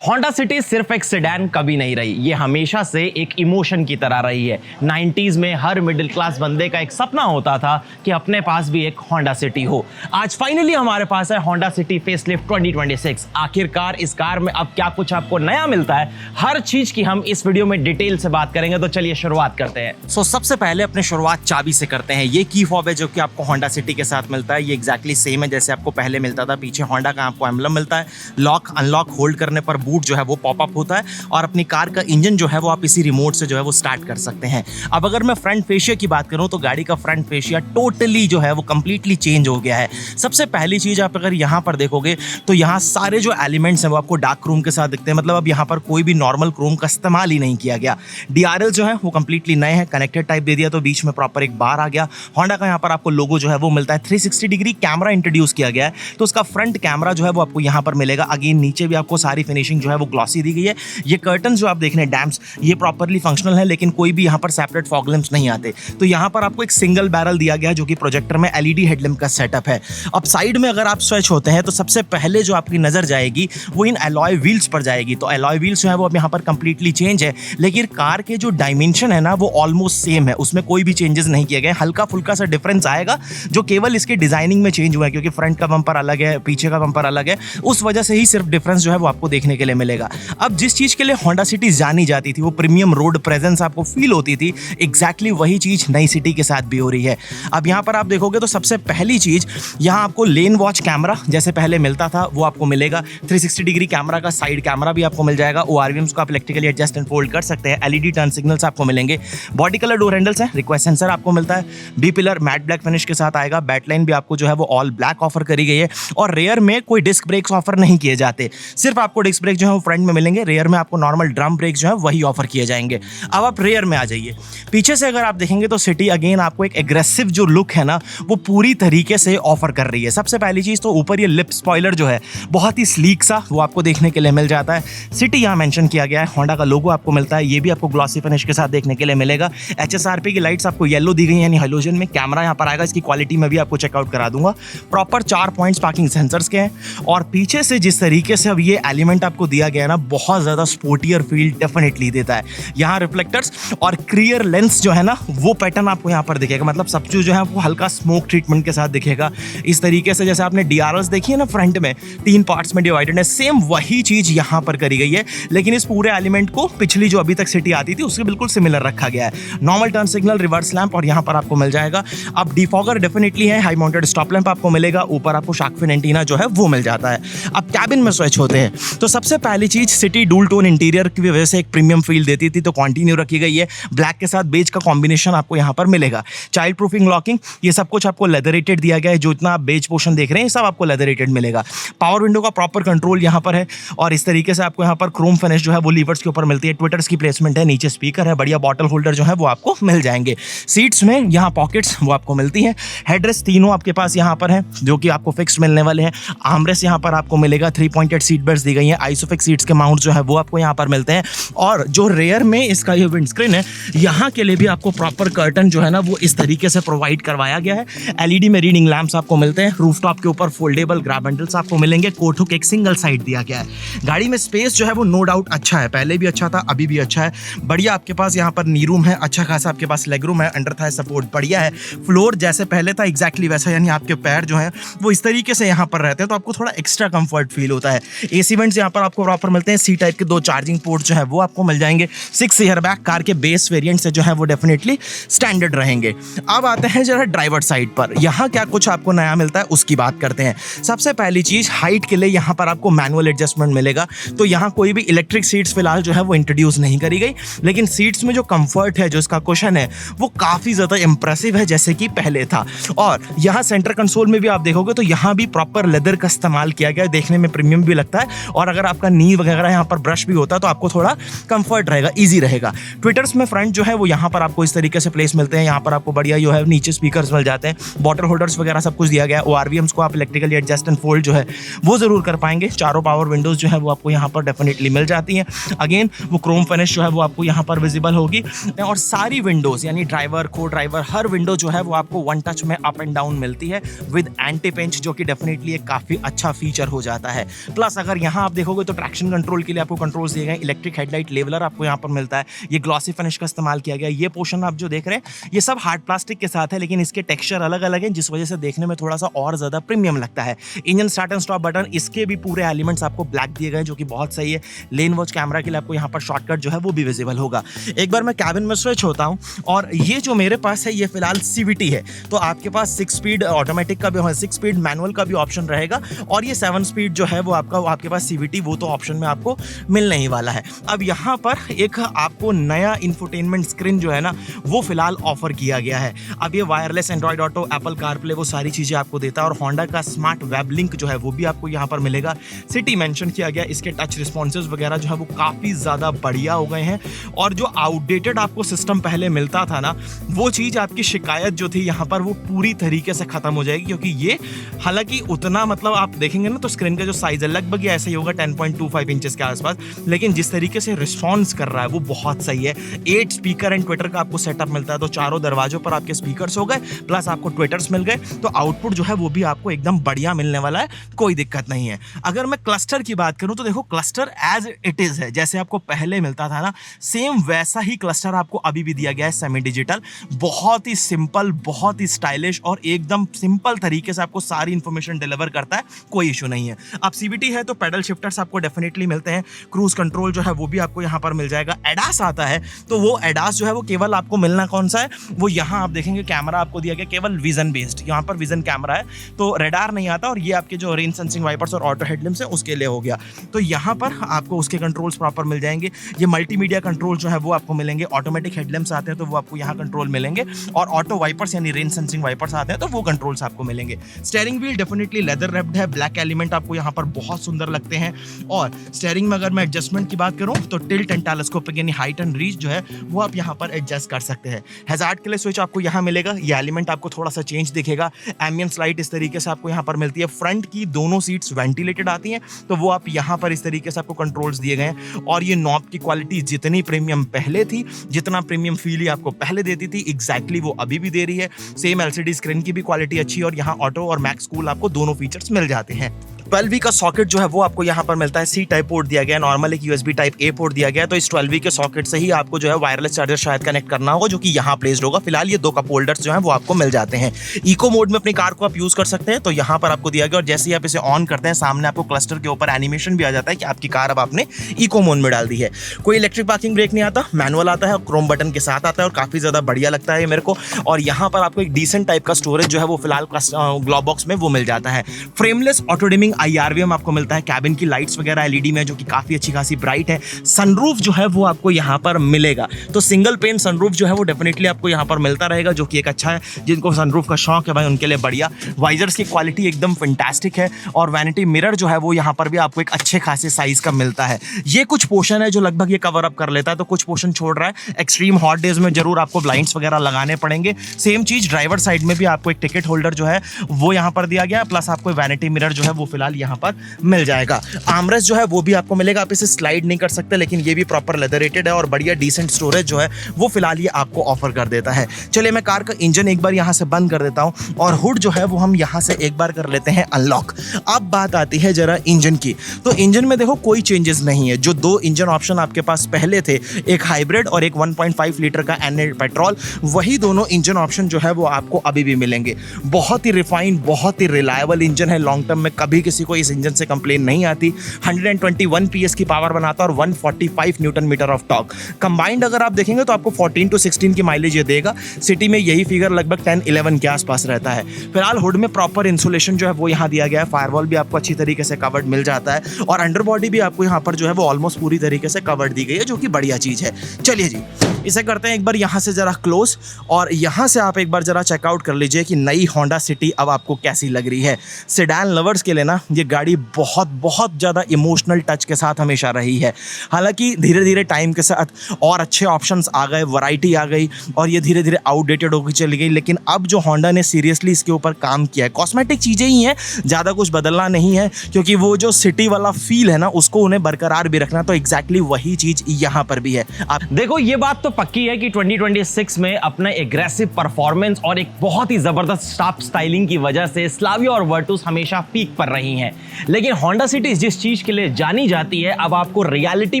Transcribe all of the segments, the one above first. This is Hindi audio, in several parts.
होंडा सिटी सिर्फ एक सेडान कभी नहीं रही, ये हमेशा से एक इमोशन की तरह रही है। 90s में हर मिडिल क्लास बंदे का एक सपना होता था कि अपने पास भी एक होंडा सिटी हो। आज फाइनली हमारे पास है होंडा सिटी फेसलिफ्ट 2026। आखिरकार इस कार में अब क्या कुछ आपको नया मिलता है, हर चीज की हम इस वीडियो में डिटेल से बात करेंगे। तो चलिए शुरुआत करते हैं। सबसे पहले अपने शुरुआत चाबी से करते हैं। ये की फॉब है जो कि आपको होंडा सिटी के साथ मिलता है। ये एग्जैक्टली सेम है जैसे आपको पहले मिलता था। पीछे होंडा का आपको एम्बलम मिलता है। लॉक अनलॉक होल्ड करने पर बूट जो है वो पॉप अप होता है और अपनी कार का इंजन जो है वो आप इसी रिमोट से जो है वो स्टार्ट कर सकते हैं। अब अगर मैं फ्रंट फेशिया की बात करूं तो गाड़ी का फ्रंट फेशिया टोटली जो है वो कंप्लीटली चेंज हो गया है। सबसे पहली चीज आप अगर यहां पर देखोगे तो यहां सारे जो एलिमेंट्स हैं वो आपको डार्क क्रोम के साथ दिखते हैं। मतलब अब यहां पर कोई भी नॉर्मल क्रोम का इस्तेमाल ही नहीं किया गया। डीआरएल जो है वो कंप्लीटली नए हैं, कनेक्टेड टाइप दे दिया तो बीच में प्रॉपर एक बार आ गया। होंडा का यहां पर आपको लोगो जो है वो मिलता है। 360 डिग्री कैमरा इंट्रोड्यूस किया गया है तो उसका फ्रंट कैमरा जो है वो आपको यहां पर मिलेगा। अगेन नीचे भी आपको सारी फिनिशिंग जो है वो ग्लॉसी दी गई है। ये कर्टन जो आप देख रहे हैं डैम्प्स, ये प्रॉपर्ली फंक्शनल है लेकिन कोई भी यहाँ पर सेपरेट फॉग लैंप्स नहीं आते। तो यहाँ पर आपको एक सिंगल बैरल दिया गया है जो कि प्रोजेक्टर में एलईडी हेडलैम्प का सेटअप है। अब साइड में अगर आप स्विच होते हैं तो सबसे पहले जो आपकी नजर जाएगी वो इन एलॉय व्हील्स पर जाएगी। तो एलॉय व्हील्स जो है वो अब यहाँ पर कंप्लीटली चेंज है, लेकिन कार के जो डायमेंशन है ना वो ऑलमोस्ट सेम है, उसमें कोई भी चेंजेस नहीं किए गए। हल्का फुल्का सा डिफरेंस आएगा जो केवल इसके डिजाइनिंग में चेंज हुआ है, क्योंकि फ्रंट का बम्पर अलग है, पीछे का बम्पर अलग है, उस वजह से ही सिर्फ डिफरेंस जो है वो आपको देखने के लिए मिलेगा। अब जिस चीज के लिए होंडा सिटी जानी जाती थी, वो प्रीमियम रोड प्रेजेंस आपको फील होती थी, एग्जैक्टली वही चीज नई सिटी के साथ भी हो रही है। अब यहाँ पर आप देखोगे तो सबसे पहली चीज यहाँ आपको लेन वॉच कैमरा जैसे पहले मिलता था वो आपको मिलेगा। 360 डिग्री कैमरा का साइड कैमरा भी आपको मिल जाएगा। ओआरवीएम्स को आप इलेक्ट्रिकली एडजस्ट एंड फोल्ड कर सकते हैं। एलईडी टर्न सिग्नल्स आपको मिलेंगे। बॉडी कलर डोर हैंडल्स हैं। रिक्वेस्ट सेंसर आपको मिलता है। B pillar matte black finish के साथ आएगा। बैटलाइन भी आपको जो है वो ऑल ब्लैक ऑफर करी गई है और रेयर में कोई डिस्क ब्रेक्स ऑफर नहीं किए जाते। सिर्फ आपको डिस्क ब्रेक जो है वो फ्रंट में मिलेंगे। रेयर में आपको नॉर्मल ड्रम ब्रेक जो है वही ऑफर किए जाएंगे। अब आप रेयर में आ जाइए। पीछे से अगर आप देखेंगे तो सिटी अगेन आपको एक एग्रेसिव जो लुक है ना वो पूरी तरीके से ऑफर कर रही है। सबसे पहली चीज तो ऊपर ये लिप स्पॉइलर जो है बहुत ही स्लीक सा वो आपको देखने के लिए मिल जाता है। सिटी यहाँ मेंशन किया गया है। होंडा का लोगो आपको मिलता है, ये भी आपको ग्लॉसी फिनिश के साथ देखने के लिए मिलेगा। एचएसआरपी की लाइट्स आपको येलो दी गई है यानी हाइलोजन में। कैमरा यहाँ पर आएगा, इसकी क्वालिटी में भी आपको चेकआउट करा दूंगा। प्रॉपर 4 पॉइंट्स पार्किंग सेंसर्स के हैं और पीछे से जिस तरीके से अब ये एलिमेंट आपको दिया गया है ना बहुत ज्यादा स्पोर्टियर फील डेफिनेटली देता है। यहाँ रिफ्लेक्टर्स और क्लियर लेंस जो है ना वो पैटर्न आपको यहाँ पर दिखेगा। मतलब सब चीज जो है वो हल्का स्मोक ट्रीटमेंट के साथ दिखेगा। इस तरीके से जैसे आपने डीआरएल्स देखी है ना फ्रंट में 3 पार्ट्स में डिवाइडेड है, सेम वही चीज यहाँ पर करी गई है, लेकिन इस पूरे एलिमेंट को पिछली जो अभी तक सिटी आती थी उससे बिल्कुल सिमिलर रखा गया है। Normal turn signal, reverse lamp और यहाँ पर आपको मिल जाएगा। अब डिफॉगर डेफिनेटली है। हाई माउंटेड स्टॉप लैंप आपको मिलेगा। ऊपर आपको शार्क फिन एंटीना जो है वो मिल जाता है। अब कैबिन में स्विच होते हैं तो सबसे पहली चीज सिटी डुअल टोन इंटीरियर की वजह से एक प्रीमियम फील देती थी तो कंटिन्यू रखी गई है। ब्लैक के साथ बेज का कॉम्बिनेशन आपको यहाँ पर मिलेगा। चाइल्ड प्रूफिंग लॉकिंग ये सब कुछ आपको लेदरेटेड दिया गया है। जो इतना आप बेज पोर्शन देख रहे हैं सब आपको लेदरेटेड मिलेगा। पावर विंडो का प्रॉपर कंट्रोल यहाँ पर है और इस तरीके से आपको यहाँ पर क्रोम फिनिश जो है वो लीवर्स के ऊपर मिलती है। ट्विटर्स की प्लेसमेंट है, नीचे स्पीकर है, बढ़िया बॉटल होल्डर जो है वो आपको मिल जाएंगे। सीट्स में यहाँ पॉकेट्स वो आपको मिलती हैं। हेडरेस्ट तीनों आपके पास यहाँ पर है जो कि आपको फिक्स मिलने वाले हैं। आर्मरेस्ट यहाँ पर आपको मिलेगा। 3 पॉइंटेड सीट बेल्ट दी गई है। आइसोफिक्स सीट्स के माउंट जो है वो आपको यहाँ पर मिलते हैं और जो रेयर में इसका ये विंडस्क्रीन है यहाँ के लिए भी आपको प्रॉपर कर्टन जो है ना वो इस तरीके से प्रोवाइड करवाया गया है। एलईडी में रीडिंग लैंप्स आपको मिलते हैं। रूफटॉप के ऊपर फोल्डेबल ग्रैब हैंडल्स आपको मिलेंगे। कोट हुक एक सिंगल साइड दिया गया है। गाड़ी में स्पेस जो है वो नो डाउट अच्छा है, पहले भी अच्छा था अभी भी अच्छा है। बढ़िया आपके पास यहाँ पर नी रूम है, अच्छा खासा आपके पास लेग रूम है, अंडर थाई सपोर्ट बढ़िया है। फ्लोर जैसे पहले था एग्जैक्टली वैसा, यानी आपके पैर जो है वो इस तरीके से यहाँ पर रहते हैं तो आपको थोड़ा एक्स्ट्रा कंफर्ट फील होता है। एसी वेंट्स यहाँ पर आपको प्रॉपर मिलते हैं। सी टाइप के 2 चार्जिंग पोर्ट जो है वो आपको मिल जाएंगे। 6 एयरबैग कार के बेस वेरिएंट से जो है वो डेफिनेटली स्टैंडर्ड रहेंगे। अब आते हैं जरा ड्राइवर साइड पर, यहाँ क्या कुछ आपको नया मिलता है उसकी बात करते हैं। सबसे पहली चीज हाइट के लिए यहाँ पर आपको मैनुअल एडजस्टमेंट मिलेगा। तो यहाँ कोई भी इलेक्ट्रिक सीट्स फिलहाल जो है वो इंट्रोड्यूस नहीं करी गई, लेकिन सीट्स में जो कंफर्ट है, जो इसका कुशन है वो काफी ज्यादा इंप्रेसिव है जैसे कि पहले था। और यहाँ सेंटर कंसोल में भी आप देखोगे तो यहाँ भी प्रॉपर लेदर का इस्तेमाल किया गया है, देखने में प्रीमियम भी लगता है। और अगर आपका नी वगैरह यहाँ पर ब्रश भी होता है तो आपको थोड़ा कंफर्ट रहेगा, इजी रहेगा। ट्विटर्स में फ्रंट जो है वो यहाँ पर आपको इस तरीके से प्लेस मिलते हैं। यहाँ पर आपको बढ़िया जो है नीचे स्पीकर्स मिल जाते हैं। बॉटल होल्डर्स वगैरह सब कुछ दिया गया है। ओआरवीएम्स को आप इलेक्ट्रिकली एडजस्ट एंड फोल्ड जो है वो जरूर कर पाएंगे। चारों पावर विंडोज जो है वो आपको यहाँ पर डेफिनेटली मिल जाती हैं। अगेन वो क्रोम फिनिश जो है वो आपको यहाँ पर विजिबल होगी और सारी विंडोज यानी ड्राइवर, को ड्राइवर, हर विंडो जो है वो आपको वन टच में अप एंड डाउन मिलती है विद एंटी पिंच, जो कि डेफिनेटली एक काफी अच्छा फीचर हो जाता है। प्लस अगर यहाँ आप देखोगे तो ट्रैक्शन कंट्रोल के लिए आपको कंट्रोल्स दिए गए, इलेक्ट्रिक हेडलाइट लेवलर आपको यहाँ पर मिलता है, ये ग्लॉसी फिनिश का इस्तेमाल किया गया। ये पोर्शन आप जो देख रहे हैं ये सब हार्ड प्लास्टिक के साथ है, लेकिन इसके टेक्सचर अलग अलग है, जिस वजह से देखने में थोड़ा सा और ज्यादा प्रीमियम लगता है। Engine start and stop button, इसके भी पूरे एलिमेंट्स आपको ब्लैक दिए गए जो कि बहुत सही है। लेन वॉच कैमरा के लिए आपको यहाँ पर शॉर्टकट जो है वो भी विजिबल होगा। एक बार मैं कैबिन में स्विच होता हूँ और ये जो मेरे पास है ये फिलहाल CVT है, तो आपके पास 6 स्पीड ऑटोमेटिक का भी, 6 स्पीड मैनुअल का भी ऑप्शन रहेगा, और ये 7 स्पीड जो है वो आपके पास CVT वो तो ऑप्शन में आपको मिलने ही वाला है। अब यहाँ पर एक आपको नया इंफोटेनमेंट स्क्रीन जो है ना वो फिलहाल ऑफर किया गया है। अब ये wireless Android auto, Apple CarPlay, वो सारी चीज़ें आपको देता है, और होंडा का स्मार्ट वेब लिंक जो है वो भी आपको यहाँ पर मिलेगा। सिटी मेंशन किया गया, इसके टच रिस्पॉन्सेज वगैरह जो है वो काफ़ी ज़्यादा बढ़िया हो गए हैं, और जो आउटडेटेड आपको सिस्टम पहले मिलता था ना वो चीज़, आपकी शिकायत जो थी यहाँ पर वो पूरी तरीके से ख़त्म हो जाएगी, क्योंकि ये हालांकि उतना मतलब आप देखेंगे ना तो स्क्रीन का जो साइज़ है लगभग ये ऐसे ही होगा 10.25 इंचेस के आसपास, लेकिन जिस तरीके से रिस्पॉन्स कर रहा है वो बहुत सही है। 8 स्पीकर एंड ट्विटर का आपको सेटअप मिलता है, तो चारों दरवाजों पर आपके स्पीकर्स हो गए, प्लस आपको ट्विटर्स मिल गए, तो आउटपुट जो है वो भी आपको एकदम बढ़िया मिलने वाला है, कोई दिक्कत नहीं है। अगर मैं क्लस्टर की बात करूं तो देखो क्लस्टर एज इट इज है, जैसे आपको पहले मिलता था ना सेम वैसा ही क्लस्टर आपको अभी भी दिया गया है, सेमी डिजिटल, बहुत ही सिंपल, बहुत ही स्टाइलिश, और एकदम सिंपल तरीके से आपको सारी इंफॉर्मेशन डिलीवर करता है, कोई इशू नहीं है। अब CVT है तो पेडल शिफ्टर्स आपको डेफिनेटली मिलते हैं, क्रूज कंट्रोल जो है वो भी आपको यहाँ पर मिल जाएगा। एडास आता है तो वो एडास जो है वो केवल आपको मिलना कौन सा है, वो यहाँ आप देखेंगे कैमरा आपको दिया गया केवल विजन बेस्ड, यहाँ पर विजन कैमरा है, तो रेडार नहीं आता, और ये आपके जो रेन सेंसिंग वाइपर्स और ऑटो हेडलैम्प्स है उसके लिए हो गया, तो यहाँ पर आपको उसके कंट्रोल्स प्रॉपर मिल जाएंगे। ये मल्टीमीडिया कंट्रोल जो है वो आपको मिलेंगे, ऑटोमेटिक हेडलैम्प्स आते हैं तो वो आपको यहाँ कंट्रोल मिलेंगे, और ऑटो वाइपर्स यानी रेन सेंसिंग वाइपर्स आते हैं तो वो कंट्रोल्स आपको मिलेंगे। Steering wheel definitely leather wrapped है, ब्लैक एलिमेंट आपको यहाँ पर बहुत सुंदर लगते हैं, और स्टीयरिंग में अगर मैं एडजस्टमेंट की बात करूँ तो टिल्ट एंड टेलीस्कोपिक यानी हाइट एंड रीच जो है वो आप यहाँ पर एडजस्ट कर सकते हैं। हैजार्ड के लिए स्विच आपको यहाँ मिलेगा, ये एलिमेंट आपको थोड़ा सा चेंज दिखेगा। एम्बियंस लाइट इस तरीके से आपको यहाँ पर मिलती है, फ्रंट की दोनों सीट्स वेंटिलेटेड आती हैं, तो वो आप यहाँ पर इस तरीके से आपको कंट्रोल्स दिए गए हैं, और ये नॉब की क्वालिटी जितनी प्रीमियम पहले थी, जितना प्रीमियम फील ही आपको पहले देती थी, एग्जैक्टली वो अभी भी दे रही है। सेम LCD स्क्रीन की भी क्वालिटी अच्छी है, और यहाँ ऑटो और मैक्स कूल आपको दोनों फीचर्स मिल जाते हैं। 12V का सॉकेट जो है वो आपको यहाँ पर मिलता है, C टाइप पोर्ट दिया गया है, नॉर्मल एक USB टाइप A पोर्ट दिया गया है, तो इस 12V के सॉकेट से ही आपको जो है वायरलेस चार्जर शायद कनेक्ट करना होगा, जो कि यहाँ प्लेस्ड होगा। फिलहाल ये 2 कप होल्डर्स जो हैं वो आपको मिल जाते हैं। इको मोड में अपनी कार को आप यूज कर सकते हैं, तो यहाँ पर आपको दिया गया, और जैसे ही आप इसे ऑन करते हैं सामने आपको क्लस्टर के ऊपर एनिमेशन भी आ जाता है कि आपकी कार अब आपने इको मोड में डाल दी है। कोई इलेक्ट्रिक पार्किंग ब्रेक नहीं आता, मैनुअल आता है, क्रोम बटन के साथ आता है, और काफी ज्यादा बढ़िया लगता है मेरे को। और यहाँ पर आपको एक डिसेंट टाइप का स्टोरेज जो है वो फिलहाल ग्लोब बॉक्स में वो मिल जाता है। फ्रेमलेस ऑटो डिमिंग IRVM आपको मिलता है, कैबिन की लाइट्स वगैरह LED में जो कि काफी अच्छी खासी ब्राइट है। सनरूफ जो है वो आपको यहाँ पर मिलेगा, तो सिंगल पेन सनरूफ जो है वो डेफिनेटली आपको यहाँ पर मिलता रहेगा, जो कि एक अच्छा है, जिनको सनरूफ का शौक है भाई उनके लिए बढ़िया। वाइजर्स की क्वालिटी एकदम फैंटास्टिक है, और वैनिटी मिरर जो है वो यहाँ पर भी आपको एक अच्छे खासे साइज का मिलता है। ये कुछ पोर्शन है जो लगभग ये कवर अप कर लेता है, तो कुछ पोर्शन छोड़ रहा है। एक्सट्रीम हॉट डेज में जरूर आपको ब्लाइंड्स वगैरह लगाने पड़ेंगे। सेम चीज ड्राइवर साइड में भी आपको एक टिकट होल्डर जो है वो यहाँ पर दिया गया, प्लस आपको वैनिटी मिरर जो है वो फिलहाल यहाँ पर मिल जाएगा। आर्मरेस्ट जो है वो भी आपको मिलेगा, आप इसे स्लाइड नहीं कर सकते, लेकिन ये भी प्रॉपर लेदर रेटेड है, और बढ़िया डिसेंट स्टोरेज जो है वो फिलहाल ये आपको ऑफर कर देता है। चलिए मैं कार का इंजन एक बार यहाँ से बंद कर देता हूँ, और हुड जो है वो हम यहाँ से एक बार कर लेते हैं अनलॉक। अब बात आती है जरा इंजन की, तो इंजन में देखो कोई चेंजेस नहीं है। जो 2 इंजन ऑप्शन आपके पास पहले थे, एक हाइब्रिड और एक 1.5 लीटर का N8 पेट्रोल, वही दोनों इंजन ऑप्शन जो है वो आपको अभी भी मिलेंगे। बहुत ही रिफाइंड, बहुत ही रिलायबल इंजन है, लॉन्ग टर्म में कभी किसी को इस इंजन से कंप्लेन नहीं आती। 121 PS की पावर बनाता है, और 145 newton metre of torque. Combined अगर आप देखेंगे तो आपको 14 to 16 की माइलेज ये देगा। सिटी में यही फिगर लगभग 10-11 के आसपास रहता है। फिलहाल हुड में प्रॉपर इंसुलेशन जो है वो यहाँ दिया गया है, फायरवॉल भी आपको अच्छी तरीके से कवर्ड मिल जाता है, और अंडरबॉडी भी आपको यहाँ पर जो है वो ऑलमोस्ट पूरी तरीके से कवर्ड दी गई है, जो कि बढ़िया चीज है। चलिए जी इसे करते हैं एक बार यहाँ से जरा क्लोज, और यहाँ से आप एक बार जरा चेकआउट कर लीजिए कि नई होंडा सिटी अब आपको कैसी लग रही है। सेडान लवर्स के लिए ना ये गाड़ी बहुत बहुत ज़्यादा इमोशनल टच के साथ हमेशा रही है। हालांकि धीरे धीरे टाइम के साथ और अच्छे ऑप्शंस आ गए, वैरायटी आ गई, और ये धीरे धीरे आउटडेटेड होकर चली गई, लेकिन अब जो होंडा ने सीरियसली इसके ऊपर काम किया है, कॉस्मेटिक चीज़ें ही हैं, ज़्यादा कुछ बदलना नहीं है, क्योंकि वो जो सिटी वाला फील है ना उसको उन्हें बरकरार भी रखना, तो एग्जैक्टली वही चीज़ यहाँ पर भी है। आप देखो ये बात तो पक्की है कि 2026 में अपने एग्रेसिव परफॉर्मेंस और एक बहुत ही जबरदस्त टॉप स्टाइलिंग की वजह से स्लाविया और वर्टुस हमेशा पीक पर रही हैं। लेकिन होंडा सिटी जिस चीज के लिए जानी जाती है, अब आपको रियलिटी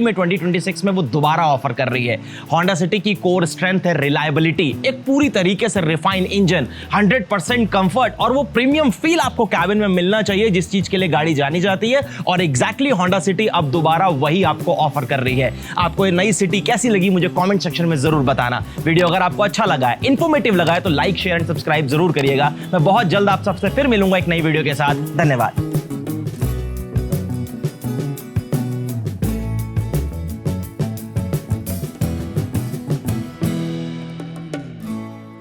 में 2026 में वो दोबारा ऑफर कर रही है। होंडा सिटी की कोर स्ट्रेंथ है रिलायबिलिटी, एक पूरी तरीके से रिफाइंड इंजन, 100% कंफर्ट और वो प्रीमियम फील आपको कैबिन में मिलना चाहिए जिस चीज के लिए गाड़ी जानी जाती है। और एग्जैक्टली होंडा सिटी अब दोबारा वही आपको ऑफर कर रही है। आपको ये नई सिटी कैसी लगी मुझे कमेंट सेक्शन में जरूर बताना। वीडियो अगर आपको अच्छा लगा है, इंफॉर्मेटिव लगा है तो लाइक शेयर एंड सब्सक्राइब जरूर करिएगा। मैं बहुत जल्द आप सबसे फिर मिलूंगा एक नई वीडियो के साथ। धन्यवाद।